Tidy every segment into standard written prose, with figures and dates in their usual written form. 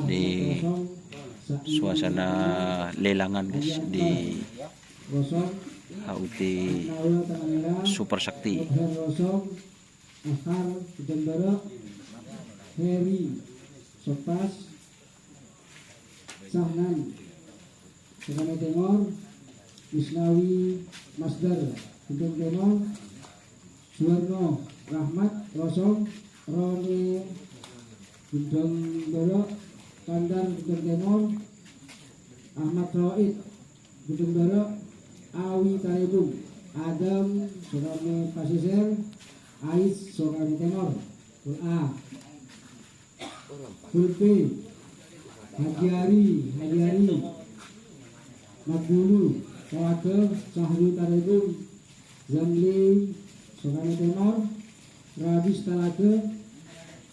Di suasana lelangan guys di HUT Super Sakti. Heri Sopas Sahnan Tegana Timur Isnawi Masdar Gunung Timur Suwarno Rahmat Rosong Roni Gunung Dorok Kandar Gunung Timur Ahmad Roid Gunung Dorok Awi Taribung Adam Surami Pasisir Ais Surami Timur A Hulpi Hajiari Magulu Tawake Sahru Taribung Zamli Sokani Timur Rabis Talake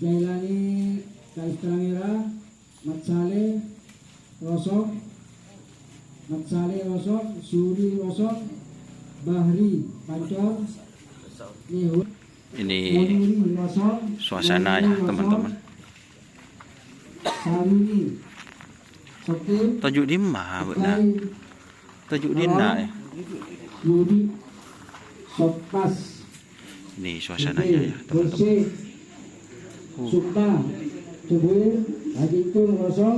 Jailani Kaistamira Matsale Rosok Suri Rosok Bahri Pancor Nihut. Ini suasana ya teman-teman. Tajuk di mana benar? Tajuk di mana ya? Ini suasananya ya teman-teman. Sukta Cubir Hajitun Rosok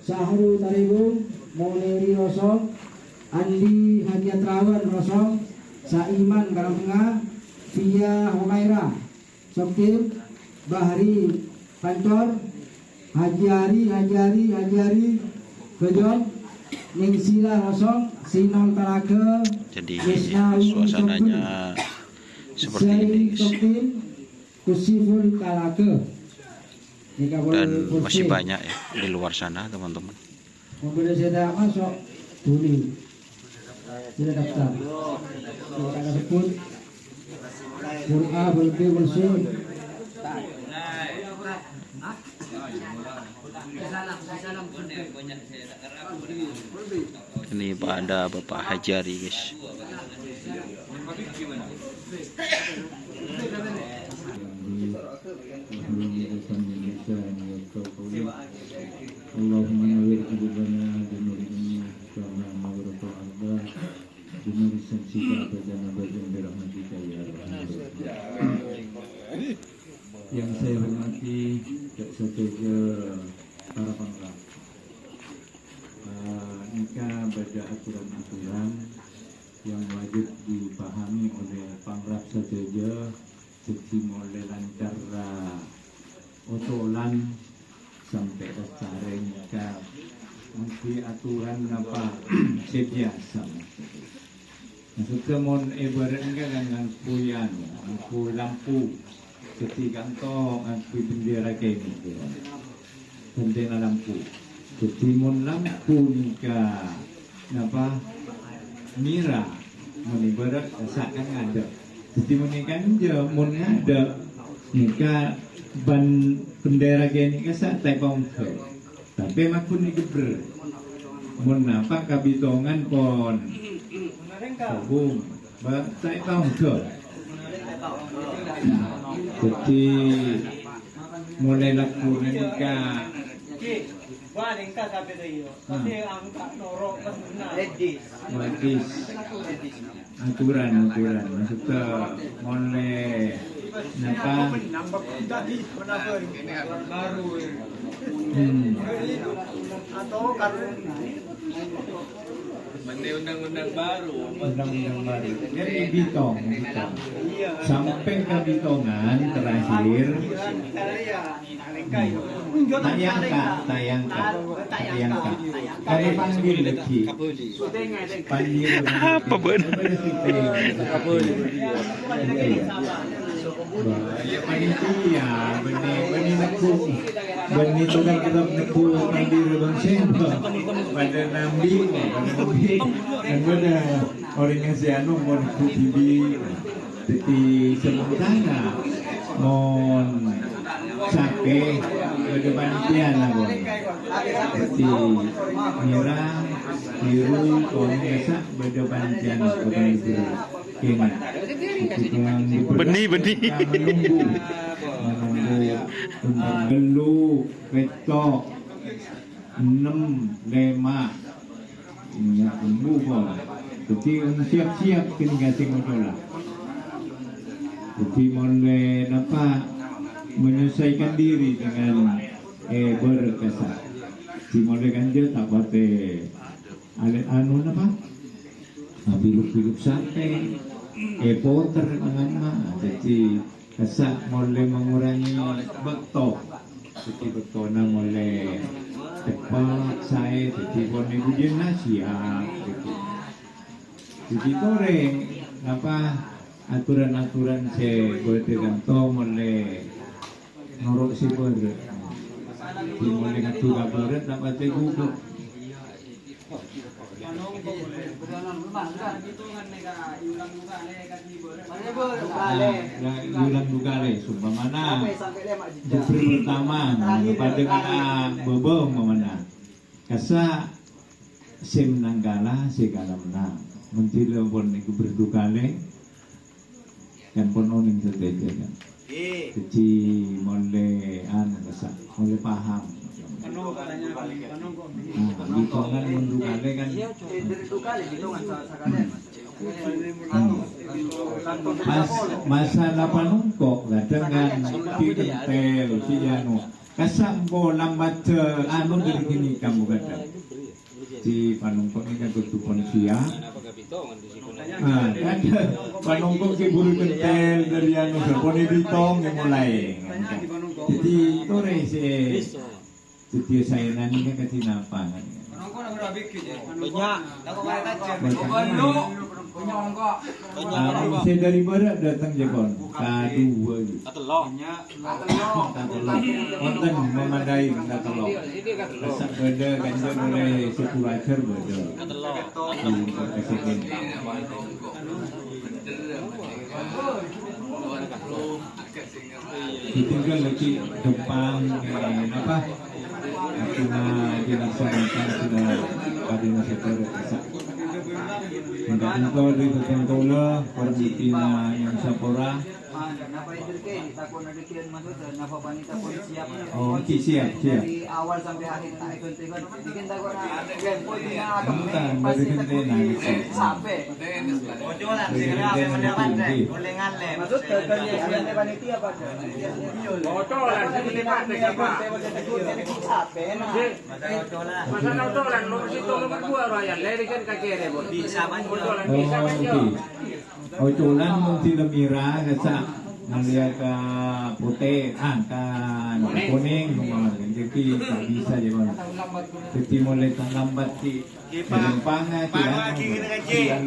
Sahru Taribung Moneri Rosok Andi Hajiatrawan Rosok Saiman Karangtengah Via Humaira Soktim Bahri Pancor Hajiari Bejon Ningsila Rosok Sinong Talake. Jadi suasananya seperti ini guys. Kusiful Talake. Dan masih banyak ya di luar sana teman-teman. Mobil saya masuk dulu. Sudah daftar. Kalau sebut Bur'a Bulbi Bulsun. Ini ada Bapak Hajari guys. Allahumma nawwir qulubana binuril karena maghfiratul Allah binuril samsika abadan abadan birahmatika ya arhamar rahimin. Yang saya hormati saja para pangkat. Nikah pada aturan-aturan yang wajib dipahami oleh pangrap saja seperti mulai lancar otolan sampai acara nikah nanti aturan apa sebiasa maksudnya mon ibaratnya kan ngangku lampu ketika to ngangku bendera kayak gitu bendera lampu jadi mon lampu nikah apa mira mon ibarat seakan ada jadi mon nikah aja mon ada nikah ban bendera gini kesak tepong ke tapi makun digeber mun apa kabitongan pon sabung ba tepong ke jadi mulai laku nikah aturan maksudnya mulai napa atau karena undang-undang baru dari bitong sampai ke bitongan terakhir tayangkan kami panggil lagi Apa benar? ya panitia benih nekung benih tukang kita nekung mandiri bang sendo pada nambi dan pada orang yang sianu mau nekung bibi di sementara mon sake pada panitia lah di mirang biru kono esa pada panitia pada itu kini Benih. Menunggu belu ketok 6 5 ini tunggu kok. Jadi siap-siap kini kasih motola. Jadi mulai apa menyesuaikan diri dengan berkesan. Si mulai ganjil tak pate alet anu apa? Biluk-biluk sampai poter dengan mah. Jadi kesak mulai mengurangi betok. Jadi betona mulai cepat saya. Jadi boleh hujan siap. Jadi goreng apa aturan-aturan saya bertergantung mulai norok si ber. Di mulai ngatur berat dapat teguk. Yulang dugale sumpamana Jupri pertama pada kana bebem mana kasa sim nanggala segala menang menteri pon iku berdugale kan pon oning sedeje kan keci mulai kasa mulai paham hitungan mendugale kan masalah panungkok kadang kan di kentel si anu kasambo lambat anu dari gini kamu kadang si panungkok ini kan tutupon siap ada panungkok si buru kentel dari anu berponi ditong yang mulai jadi tore si jadi saya nani kan ketinapa kan saya dari barat datang Jepang kedua konten memadai katelok masak beda ganja oleh sekulacer beda ditinggal lagi depan apa dilaksanakan sudah pada sektor kesak. Tidak tentu di tertentulah perbutina yang sapora. Oh, siap. Dari awal sampai akhir tak ikut-ikut. Bikin takut Bukan, baru kentena. sampai. Maksud dari panitia apa? Otolan, Masa otolan, nomor situ nomor 2 royan, lerikan kakere bos. Otolan bisa banyak. Otolan mesti lemira kasa melihat ke putih, ke kuning, jadi tak bisa je bang. Jadi mulai lambat di lempangan,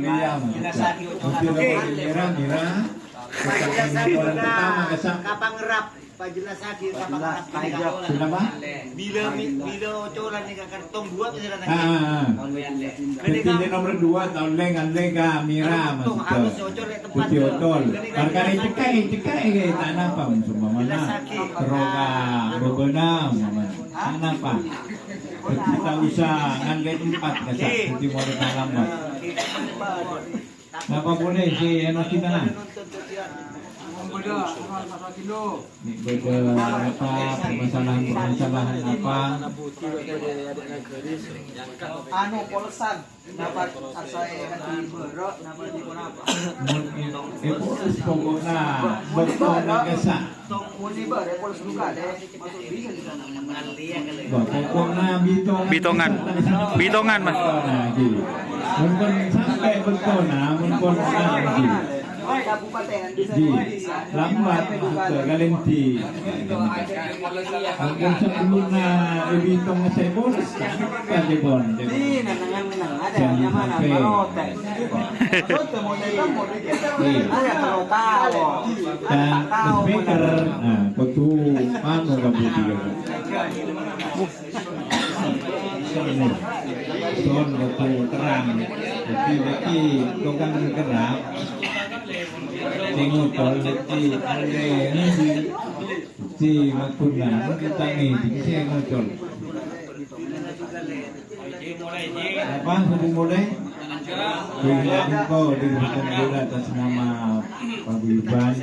liam, mesti lemira. Orang pertama kasa. Kapang ngerap, Pak jelas sakit kapang ngerap. Kenapa? Bila ocolan ni kartong 2 bisa datang. Jadi nomor 2 tahun leng mira maksudnya. Putih otol. Karena cekai tak nampak semua mana. Teroga bebenam mana. Tak nampak. Kita usah nganggap 4 kasar. Jadi mau datang lambat. Apa boleh si anu kita nak? Ini beda apa permasalahan apa? Anu polesan, dapat asai hati berok, dapat di apa? Poles pokoknya betul kesak. Muni ber, poles buka deh. Masuk bisa di sana. Pokoknya Bitongan mas. Mungkin sampai betul mungkin lagi. Kabupaten bisa Lambat galenti. Mungkin sebelumnya Bitong saya bolos kan Jepon. Di nanang ada yang mana Marote. Marote model kita ada tahu. Dan speaker, betul mana kamu dia. Son betul terang. Jadi tukang gerak. Tengok kalau nanti ada ini si makunan kita ni di ngocol. Apa sudah mulai? Keinginan ko diberikan bola atas nama Paguyuban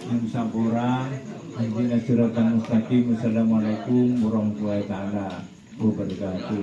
yang Sampura. Hadina siratan mustaqim. Assalamualaikum warahmatullahi taala wabarakatuh.